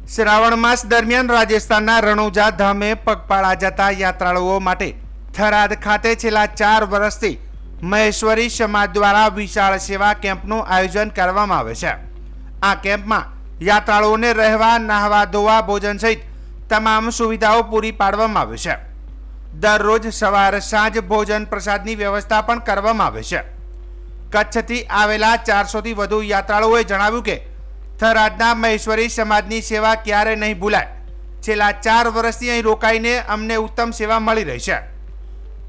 શ્રાવણ માસ દરમિયાન રાજસ્થાનના રણુજા ધામે પગપાળા જતા યાત્રાળુઓ માટે થરાદ ખાતે છેલ્લા 4 વર્ષથી મહેશ્વરી સમાજ દ્વારા વિશાળ સેવા કેમ્પનું આયોજન કરવામાં આવે છે। આ કેમ્પમાં યાત્રાળુઓને રહેવા, નહાવા ધોવા, ભોજન સહિત તમામ સુવિધાઓ પૂરી પાડવામાં આવે છે। દરરોજ સવાર સાંજ ભોજન પ્રસાદની વ્યવસ્થા પણ કરવામાં આવે છે। કચ્છથી આવેલા 400થી વધુ યાત્રાળુઓએ જણાવ્યું કે થરાદના મહેશ્વરી સમાજની સેવા ક્યારે નહીં ભૂલાય। છેલ્લા 4 વર્ષથી અહીં રોકાઈને અમને ઉત્તમ સેવા મળી રહી છે।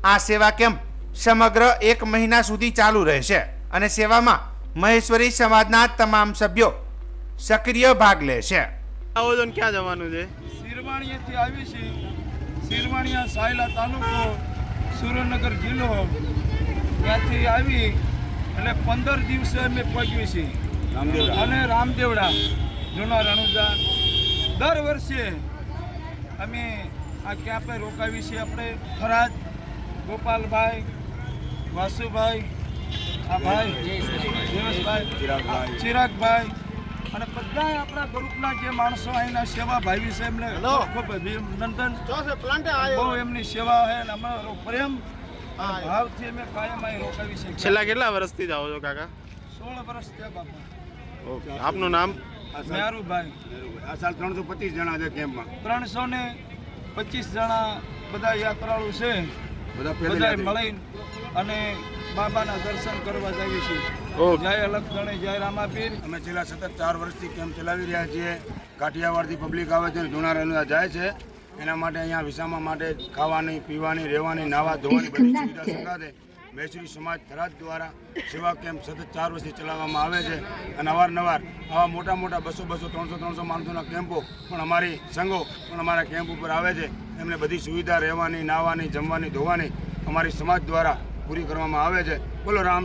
આ સેવા કેમ્પ સમગ્ર 1 મહિના સુધી ચાલુ રહેશે અને સેવામાં મહેશ્વરી સમાજના તમામ સભ્યો સક્રિય ભાગ લેશે। આયોજન ક્યાં જવાનું છે? શિરવાણીયાથી આવી છે। શિરવાણીયા સાયલા તાલુકો, સુરેન્દ્રનગર જિલ્લો, ત્યાંથી આવી એટલે 15 દિવસે અમે પહોંચવી છીએ અને રામદેવડા જૂના રણુજા। દર વર્ષે અમે આ કેમ્પે રોકાવી છીએ। આપણે થરાદ, ગોપાલભાઈ, વાસુભાઈ, આ ભાઈ જયેશભાઈ, ચિરાગભાઈ અને બધા આપણા ગ્રુપના જે માણસો અહીંના સેવા ભાવી છે એમને ખૂબ અભિનંદન। બહુ એમની સેવા છે અને અમારો પ્રેમ ભાવથી અમે કાયમ અહીં રોકાવી છીએ। છેલ્લા કેટલા વર્ષથી જાઓ છો કાકા? 16 વર્ષ થયા બાપા। ઓકે, આપનું નામ? મેરુભાઈ। આ સાલ 325 જણા છે કેમ્પમાં। 325 જણા બધા યાત્રાળુ છે। બધા મળી અને બાબાના દર્શન કરવા જઈએ છીએ। જય અલગધણી, જય રામાપીર। અમે છેલ્લા સતત 4 વર્ષથી કેમ્પ ચલાવી રહ્યા છીએ। કાઠિયાવાડથી પબ્લિક આવે છે અને જૂના રણુજા જાય છે। એના માટે અહીંયા વિસામા માટે ખાવાની, પીવાની, રહેવાની, નાવા ધોવાની બધી સુવિધા સંગાથે મહેશ્વરી સમાજ થરાદ દ્વારા સેવા કેમ્પ સતત 4 વર્ષથી ચલાવવામાં આવે છે અને અવારનવાર આવા મોટા મોટા 200, 300 માણસોના કેમ્પો પણ અમારી સંઘો પણ અમારા કેમ્પ ઉપર આવે છે। એમને બધી સુવિધા રહેવાની, નાવાની, જમવાની, ધોવાની અમારી સમાજ દ્વારા પૂરી કરવામાં આવે છે। બોલો રામ।